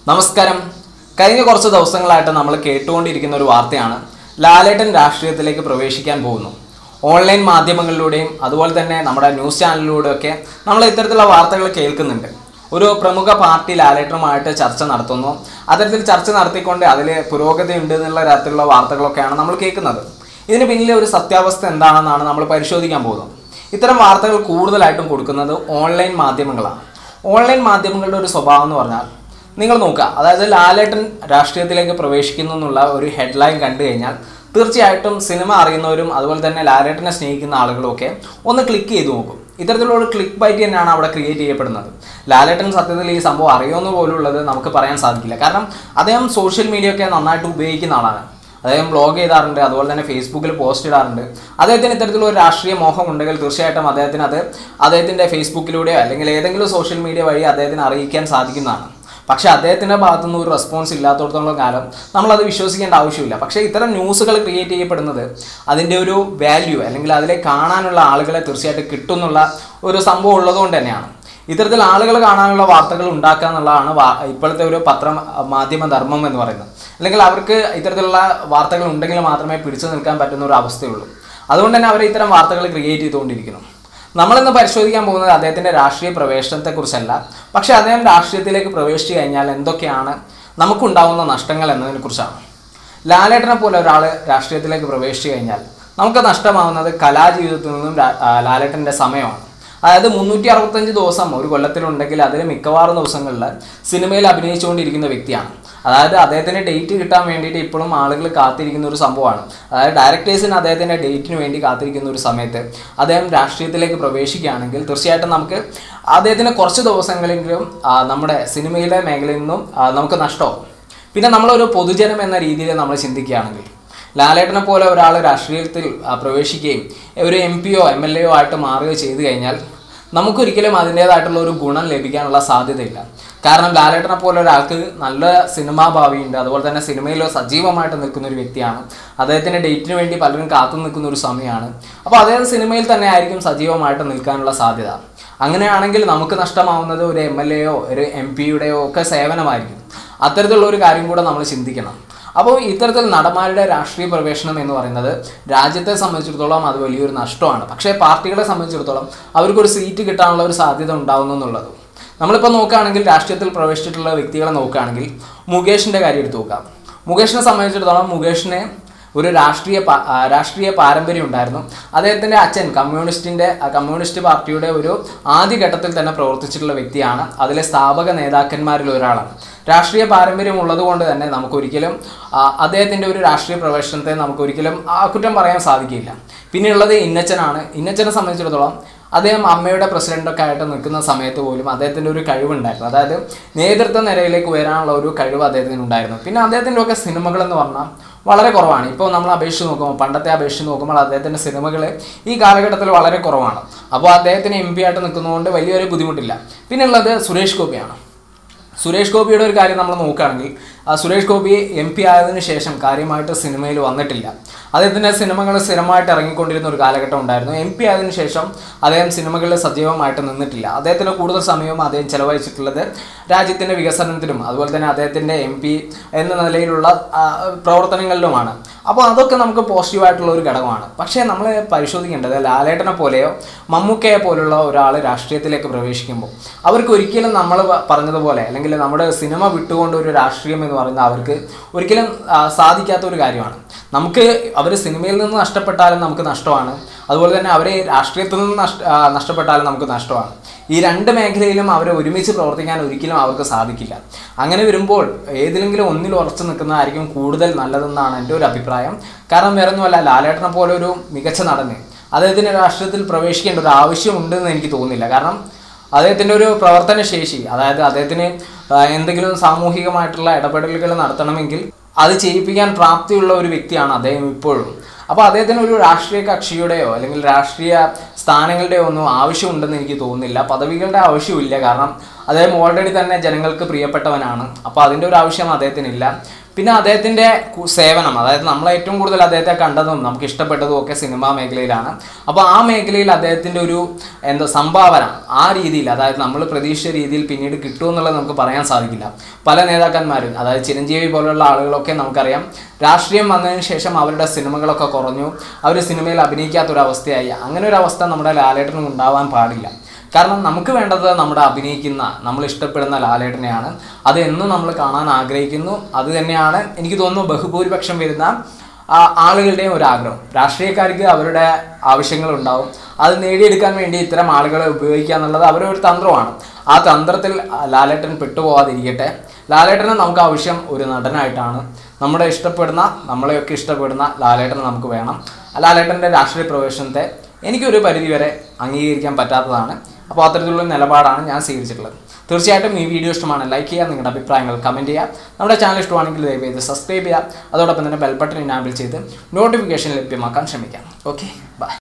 നമസ്കാരം. കഴിഞ്ഞ കുറച്ച് ദിവസങ്ങളായിട്ട് നമ്മൾ കേട്ടുകൊണ്ടിരിക്കുന്ന ഒരു വാർത്തയാണ് ലാലേട്ടൻ രാഷ്ട്രീയത്തിലേക്ക് പ്രവേശിക്കാൻ പോകുന്നു. ഓൺലൈൻ മാധ്യമങ്ങളിലൂടെയും അതുപോലെ തന്നെ നമ്മുടെ ന്യൂസ് ചാനലിലൂടെയൊക്കെ നമ്മൾ ഇത്തരത്തിലുള്ള വാർത്തകൾ കേൾക്കുന്നുണ്ട്. ഒരു പ്രമുഖ പാർട്ടി ലാലേട്ടനുമായിട്ട് ചർച്ച നടത്തുന്നു. അത്തരത്തിൽ ചർച്ച നടത്തിക്കൊണ്ട് അതിൽ പുരോഗതി ഉണ്ട് എന്നുള്ള തരത്തിലുള്ള വാർത്തകളൊക്കെയാണ് നമ്മൾ കേൾക്കുന്നത്. ഇതിന് പിന്നിലെ ഒരു സത്യാവസ്ഥ എന്താണെന്നാണ് നമ്മൾ പരിശോധിക്കാൻ പോകുന്നത്. ഇത്തരം വാർത്തകൾ കൂടുതലായിട്ടും കൊടുക്കുന്നത് ഓൺലൈൻ മാധ്യമങ്ങളാണ്. ഓൺലൈൻ മാധ്യമങ്ങളുടെ ഒരു സ്വഭാവം എന്ന് പറഞ്ഞാൽ നിങ്ങൾ നോക്കുക, അതായത് ലാലേട്ടൻ രാഷ്ട്രീയത്തിലേക്ക് പ്രവേശിക്കുന്നു എന്നുള്ള ഒരു ഹെഡ്ലൈൻ കണ്ടു കഴിഞ്ഞാൽ തീർച്ചയായിട്ടും സിനിമ അറിയുന്നവരും അതുപോലെ തന്നെ ലാലേട്ടനെ സ്നേഹിക്കുന്ന ആളുകളൊക്കെ ഒന്ന് ക്ലിക്ക് ചെയ്ത് നോക്കും. ഇത്തരത്തിലുള്ള ഒരു ക്ലിക്ക് ബൈറ്റ് തന്നെയാണ് അവിടെ ക്രിയേറ്റ് ചെയ്യപ്പെടുന്നത്. ലാലേട്ടൻ സത്യത്തിൽ ഈ സംഭവം അറിയുമെന്ന് പോലുള്ളത് നമുക്ക് പറയാൻ സാധിക്കില്ല. കാരണം അദ്ദേഹം സോഷ്യൽ മീഡിയ ഒക്കെ നന്നായിട്ട് ഉപയോഗിക്കുന്ന ആളാണ്. അദ്ദേഹം ബ്ലോഗ് ചെയ്താറുണ്ട്, അതുപോലെ തന്നെ ഫേസ്ബുക്കിൽ പോസ്റ്റ് ഇടാറുണ്ട്. അദ്ദേഹത്തിന് ഇത്തരത്തിലുള്ള ഒരു രാഷ്ട്രീയ മോഹം ഉണ്ടെങ്കിൽ തീർച്ചയായിട്ടും അദ്ദേഹത്തിൻ്റെ ഫേസ്ബുക്കിലൂടെയോ അല്ലെങ്കിൽ ഏതെങ്കിലും സോഷ്യൽ മീഡിയ വഴി അദ്ദേഹത്തിന് അറിയിക്കാൻ സാധിക്കുന്നതാണ്. പക്ഷേ അദ്ദേഹത്തിൻ്റെ ഭാഗത്തുനിന്ന് ഒരു റെസ്പോൺസ് ഇല്ലാത്തടത്തോളം കാലം നമ്മളത് വിശ്വസിക്കേണ്ട ആവശ്യമില്ല. പക്ഷേ ഇത്തരം ന്യൂസുകൾ ക്രിയേറ്റ് ചെയ്യപ്പെടുന്നത് അതിൻ്റെ ഒരു വാല്യൂ അല്ലെങ്കിൽ അതിലെ കാണാനുള്ള ആളുകളെ തീർച്ചയായിട്ടും കിട്ടുന്നുള്ള ഒരു സംഭവം ഉള്ളതുകൊണ്ട് തന്നെയാണ്. ഇത്തരത്തിൽ ആളുകൾ കാണാനുള്ള വാർത്തകൾ ഉണ്ടാക്കുക എന്നുള്ളതാണ് ഇപ്പോഴത്തെ ഒരു മാധ്യമ ധർമ്മം എന്ന് പറയുന്നത്. അല്ലെങ്കിൽ അവർക്ക് ഇത്തരത്തിലുള്ള വാർത്തകൾ ഉണ്ടെങ്കിൽ മാത്രമേ പിടിച്ചു നിൽക്കാൻ പറ്റുന്ന ഒരു അവസ്ഥയുള്ളൂ. അതുകൊണ്ട് തന്നെ അവർ ഇത്തരം വാർത്തകൾ ക്രിയേറ്റ് ചെയ്തുകൊണ്ടിരിക്കുന്നു. നമ്മളിന്ന് പരിശോധിക്കാൻ പോകുന്നത് അദ്ദേഹത്തിൻ്റെ രാഷ്ട്രീയ പ്രവേശനത്തെക്കുറിച്ചല്ല, പക്ഷേ അദ്ദേഹം രാഷ്ട്രീയത്തിലേക്ക് പ്രവേശിച്ചു കഴിഞ്ഞാൽ എന്തൊക്കെയാണ് നമുക്കുണ്ടാകുന്ന നഷ്ടങ്ങൾ എന്നതിനെക്കുറിച്ചാണ്. ലാലേട്ടനെ പോലെ ഒരാൾ രാഷ്ട്രീയത്തിലേക്ക് പ്രവേശിച്ചു കഴിഞ്ഞാൽ നമുക്ക് നഷ്ടമാകുന്നത് കലാജീവിതത്തിൽ നിന്നും ലാലേട്ടൻ്റെ സമയമാണ്. അതായത് 365 ദിവസം ഒരു കൊല്ലത്തിലുണ്ടെങ്കിൽ അതിൽ മിക്കവാറും ദിവസങ്ങളിൽ സിനിമയിൽ അഭിനയിച്ചുകൊണ്ടിരിക്കുന്ന വ്യക്തിയാണ്. അതായത് അദ്ദേഹത്തിൻ്റെ ഡേറ്റ് കിട്ടാൻ വേണ്ടിയിട്ട് ഇപ്പോഴും ആളുകൾ കാത്തിരിക്കുന്ന ഒരു സംഭവമാണ്. അതായത് ഡയറക്ടേഴ്സിന് അദ്ദേഹത്തിൻ്റെ ഡേറ്റിന് വേണ്ടി കാത്തിരിക്കുന്ന ഒരു സമയത്ത് അദ്ദേഹം രാഷ്ട്രീയത്തിലേക്ക് പ്രവേശിക്കുകയാണെങ്കിൽ തീർച്ചയായിട്ടും നമുക്ക് അദ്ദേഹത്തിന് കുറച്ച് ദിവസങ്ങളെങ്കിലും നമ്മുടെ സിനിമയിലെ മേഖലയിൽ നിന്നും നമുക്ക് നഷ്ടമാവും. പിന്നെ നമ്മളൊരു പൊതുജനം എന്ന രീതിയിൽ നമ്മൾ ചിന്തിക്കുകയാണെങ്കിൽ ലാലേട്ടനെ പോലെ ഒരാൾ രാഷ്ട്രീയത്തിൽ പ്രവേശിക്കുകയും ഒരു MP-യോ MLA-യോ ആയിട്ട് മാറുകയോ ചെയ്തു കഴിഞ്ഞാൽ നമുക്കൊരിക്കലും അതിൻ്റേതായിട്ടുള്ള ഒരു ഗുണം ലഭിക്കാനുള്ള സാധ്യതയില്ല. കാരണം ലാലേട്ടനെ പോലെ ഒരാൾക്ക് നല്ല സിനിമാ ഭാവിയുണ്ട്, അതുപോലെ തന്നെ സിനിമയിൽ സജീവമായിട്ട് നിൽക്കുന്ന ഒരു വ്യക്തിയാണ്. അദ്ദേഹത്തിൻ്റെ ഡേറ്റിന് വേണ്ടി പലരും കാത്തു നിൽക്കുന്ന ഒരു സമയമാണ്. അപ്പോൾ അദ്ദേഹം സിനിമയിൽ തന്നെ ആയിരിക്കും സജീവമായിട്ട് നിൽക്കാനുള്ള സാധ്യത. അങ്ങനെയാണെങ്കിൽ നമുക്ക് നഷ്ടമാവുന്നത് ഒരു MLA-യോ ഒരു MP-യുടെയോ ഒക്കെ സേവനമായിരിക്കും. അത്തരത്തിലുള്ള ഒരു കാര്യം കൂടെ നമ്മൾ ചിന്തിക്കണം. അപ്പോൾ ഇത്തരത്തിൽ നടന്മാരുടെ രാഷ്ട്രീയ പ്രവേശനം എന്ന് പറയുന്നത് രാജ്യത്തെ സംബന്ധിച്ചിടത്തോളം അത് വലിയൊരു നഷ്ടമാണ്. പക്ഷേ പാർട്ടികളെ സംബന്ധിച്ചിടത്തോളം അവർക്കൊരു സീറ്റ് കിട്ടാനുള്ള ഒരു സാധ്യത ഉണ്ടാകുന്നു എന്നുള്ളത്. നമ്മളിപ്പോൾ നോക്കുകയാണെങ്കിൽ രാഷ്ട്രീയത്തിൽ പ്രവേശിച്ചിട്ടുള്ള വ്യക്തികളെ നോക്കുകയാണെങ്കിൽ മുകേഷിൻ്റെ കാര്യം എടുത്ത് നോക്കാം. മുകേഷിനെ സംബന്ധിച്ചിടത്തോളം മുകേഷിനെ ഒരു രാഷ്ട്രീയ പാരമ്പര്യം ഉണ്ടായിരുന്നു. അദ്ദേഹത്തിൻ്റെ അച്ഛൻ കമ്മ്യൂണിസ്റ്റ് പാർട്ടിയുടെ ഒരു ആദ്യഘട്ടത്തിൽ തന്നെ പ്രവർത്തിച്ചിട്ടുള്ള വ്യക്തിയാണ്. അതിലെ സ്ഥാപക നേതാക്കന്മാരിൽ ഒരാളാണ്. രാഷ്ട്രീയ പാരമ്പര്യം ഉള്ളതുകൊണ്ട് തന്നെ നമുക്കൊരിക്കലും അദ്ദേഹത്തിൻ്റെ ഒരു രാഷ്ട്രീയ പ്രവേശനത്തെ നമുക്കൊരിക്കലും കുറ്റം പറയാൻ സാധിക്കില്ല. പിന്നെയുള്ളത് ഇന്നച്ചനാണ്. ഇന്നച്ചനെ സംബന്ധിച്ചിടത്തോളം അദ്ദേഹം അമ്മയുടെ പ്രസിഡൻ്റൊക്കെ ആയിട്ട് നിൽക്കുന്ന സമയത്ത് പോലും അദ്ദേഹത്തിൻ്റെ ഒരു കഴിവുണ്ടായിരുന്നു. അതായത് നേതൃത്വ നിരയിലേക്ക് ഉയരാനുള്ള ഒരു കഴിവ് അദ്ദേഹത്തിന് ഉണ്ടായിരുന്നു. പിന്നെ അദ്ദേഹത്തിൻ്റെ ഒക്കെ സിനിമകളെന്ന് പറഞ്ഞാൽ വളരെ കുറവാണ്. ഇപ്പോൾ നമ്മൾ പണ്ടത്തെ അപേക്ഷിച്ച് നോക്കുമ്പോൾ അദ്ദേഹത്തിൻ്റെ സിനിമകൾ ഈ കാലഘട്ടത്തിൽ വളരെ കുറവാണ്. അപ്പോൾ അദ്ദേഹത്തിന് MP ആയിട്ട് നിൽക്കുന്നതുകൊണ്ട് വലിയൊരു ബുദ്ധിമുട്ടില്ല. പിന്നെയുള്ളത് സുരേഷ് ഗോപിയാണ്. സുരേഷ് ഗോപിയുടെ ഒരു കാര്യം നമ്മൾ നോക്കുകയാണെങ്കിൽ സുരേഷ് ഗോപി MP ആയതിനു ശേഷം കാര്യമായിട്ട് സിനിമയിൽ വന്നിട്ടില്ല. അദ്ദേഹത്തിൻ്റെ സിനിമകൾ സ്ഥിരമായിട്ട് ഇറങ്ങിക്കൊണ്ടിരുന്ന ഒരു കാലഘട്ടം ഉണ്ടായിരുന്നു. MP ആയതിനു ശേഷം അദ്ദേഹം സിനിമകളിൽ സജീവമായിട്ട് നിന്നിട്ടില്ല. അദ്ദേഹത്തിന് കൂടുതൽ സമയവും അദ്ദേഹം ചെലവഴിച്ചിട്ടുള്ളത് രാജ്യത്തിൻ്റെ വികസനത്തിലും അതുപോലെ തന്നെ അദ്ദേഹത്തിൻ്റെ MP എന്ന നിലയിലുള്ള പ്രവർത്തനങ്ങളിലുമാണ്. അപ്പോൾ അതൊക്കെ നമുക്ക് പോസിറ്റീവായിട്ടുള്ള ഒരു ഘടകമാണ്. പക്ഷേ നമ്മൾ പരിശോധിക്കേണ്ടത് ലാലേട്ടനെ പോലെയോ മമ്മൂക്കയെ പോലുള്ള ഒരാൾ രാഷ്ട്രീയത്തിലേക്ക് പ്രവേശിക്കുമ്പോൾ അവർക്ക് ഒരിക്കലും നമ്മൾ പറഞ്ഞതുപോലെ അല്ലെങ്കിൽ നമ്മുടെ സിനിമ വിട്ടുകൊണ്ട് ഒരു രാഷ്ട്രീയം എന്ന് പറയുന്നത് അവർക്ക് ഒരിക്കലും സാധിക്കാത്ത ഒരു കാര്യമാണ്. നമുക്ക് അവർ സിനിമയിൽ നിന്ന് നഷ്ടപ്പെട്ടാലും നമുക്ക് നഷ്ടമാണ്, അതുപോലെ തന്നെ അവരെ രാഷ്ട്രീയത്തിൽ നിന്ന് നഷ്ടപ്പെട്ടാലും നമുക്ക് നഷ്ടമാണ്. ഈ രണ്ട് മേഖലയിലും അവരെ ഒരുമിച്ച് പ്രവർത്തിക്കാൻ ഒരിക്കലും അവർക്ക് സാധിക്കില്ല. അങ്ങനെ വരുമ്പോൾ ഏതിലെങ്കിലും ഒന്നിൽ ഉറച്ചു നിൽക്കുന്നതായിരിക്കും കൂടുതൽ നല്ലതെന്നാണ് എൻ്റെ ഒരു അഭിപ്രായം. കാരണം വേറൊന്നുമല്ല, ലാലേട്ടനെ പോലെ ഒരു മികച്ച നടന് അദ്ദേഹത്തിന് രാഷ്ട്രീയത്തിൽ പ്രവേശിക്കേണ്ട ഒരു ആവശ്യമുണ്ടെന്ന് എനിക്ക് തോന്നുന്നില്ല. കാരണം അദ്ദേഹത്തിൻ്റെ ഒരു പ്രവർത്തന ശേഷി, അതായത് അദ്ദേഹത്തിന് എന്തെങ്കിലും സാമൂഹികമായിട്ടുള്ള ഇടപെടലുകൾ നടത്തണമെങ്കിൽ അത് ചെയ്യിപ്പിക്കാൻ പ്രാപ്തിയുള്ള ഒരു വ്യക്തിയാണ് അദ്ദേഹം ഇപ്പോഴും. അപ്പോൾ അദ്ദേഹത്തിന് ഒരു രാഷ്ട്രീയ കക്ഷിയുടെയോ അല്ലെങ്കിൽ രാഷ്ട്രീയ സ്ഥാനങ്ങളുടെയോ ഒന്നും ആവശ്യമുണ്ടെന്ന് എനിക്ക് തോന്നുന്നില്ല. പദവികളുടെ ആവശ്യമില്ല. കാരണം അദ്ദേഹം ഓൾറെഡി തന്നെ ജനങ്ങൾക്ക് പ്രിയപ്പെട്ടവനാണ്. അപ്പോൾ അതിൻ്റെ ഒരു ആവശ്യം അദ്ദേഹത്തിനില്ല. പിന്നെ അദ്ദേഹത്തിൻ്റെ സേവനം, അതായത് നമ്മൾ ഏറ്റവും കൂടുതൽ അദ്ദേഹത്തെ കണ്ടതും നമുക്ക് ഇഷ്ടപ്പെട്ടതും ഒക്കെ സിനിമാ മേഖലയിലാണ്. അപ്പോൾ ആ മേഖലയിൽ അദ്ദേഹത്തിൻ്റെ ഒരു സംഭാവന ആ രീതിയിൽ, അതായത് നമ്മൾ പ്രതീക്ഷിച്ച രീതിയിൽ പിന്നീട് കിട്ടുമെന്നുള്ളത് നമുക്ക് പറയാൻ സാധിക്കില്ല. പല നേതാക്കന്മാരും, അതായത് ചിരഞ്ജീവി പോലുള്ള ആളുകളൊക്കെ നമുക്കറിയാം രാഷ്ട്രീയം വന്നതിന് ശേഷം അവരുടെ സിനിമകളൊക്കെ കുറഞ്ഞു, അവർ സിനിമയിൽ അഭിനയിക്കാത്തൊരവസ്ഥയായി. അങ്ങനെ ഒരു അവസ്ഥ നമ്മുടെ ലാലേട്ടനും ഉണ്ടാവാൻ പാടില്ല. കാരണം നമുക്ക് വേണ്ടത് നമ്മുടെ അഭിനയിക്കുന്ന, നമ്മൾ ഇഷ്ടപ്പെടുന്ന ലാലേട്ടനെയാണ്. അത് എന്നും നമ്മൾ കാണാൻ ആഗ്രഹിക്കുന്നു. അത് തന്നെയാണ് എനിക്ക് തോന്നുന്നു ബഹുഭൂരിപക്ഷം വരുന്ന ആളുകളുടെയും ഒരു ആഗ്രഹം. രാഷ്ട്രീയക്കാർക്ക് അവരുടെ ആവശ്യങ്ങളുണ്ടാവും, അത് നേടിയെടുക്കാൻ വേണ്ടി ഇത്തരം ആളുകളെ ഉപയോഗിക്കുക എന്നുള്ളത് അവരുടെ ഒരു തന്ത്രമാണ്. ആ തന്ത്രത്തിൽ ലാലേട്ടൻ പെട്ടുപോകാതിരിക്കട്ടെ. ലാലേട്ടന് നമുക്ക് ആവശ്യം ഒരു നടനായിട്ടാണ്. നമ്മളെയൊക്കെ ഇഷ്ടപ്പെടുന്ന ലാലേട്ടനെ നമുക്ക് വേണം. ലാലേട്ടൻ്റെ രാഷ്ട്രീയ പ്രവേശനത്തെ എനിക്കൊരു പരിധിവരെ അംഗീകരിക്കാൻ പറ്റാത്തതാണ്. അപ്പോൾ അത്തരത്തിലുള്ള നിലപാടാണ് ഞാൻ സ്വീകരിച്ചിട്ടുള്ളത്. തീർച്ചയായിട്ടും ഈ വീഡിയോ ഇഷ്ടമാണ് ലൈക്ക് ചെയ്യുക, നിങ്ങളുടെ അഭിപ്രായങ്ങൾ കമൻറ്റ് ചെയ്യുക. നമ്മുടെ ചാനൽ ഇഷ്ടമാണെങ്കിൽ ദയവായി സബ്സ്ക്രൈബ് ചെയ്യുക. അതോടൊപ്പം തന്നെ ബെൽ ബട്ടൺ എനാബിൾ ചെയ്ത് നോട്ടിഫിക്കേഷൻ ലഭ്യമാക്കാൻ ശ്രമിക്കാം. Okay, by.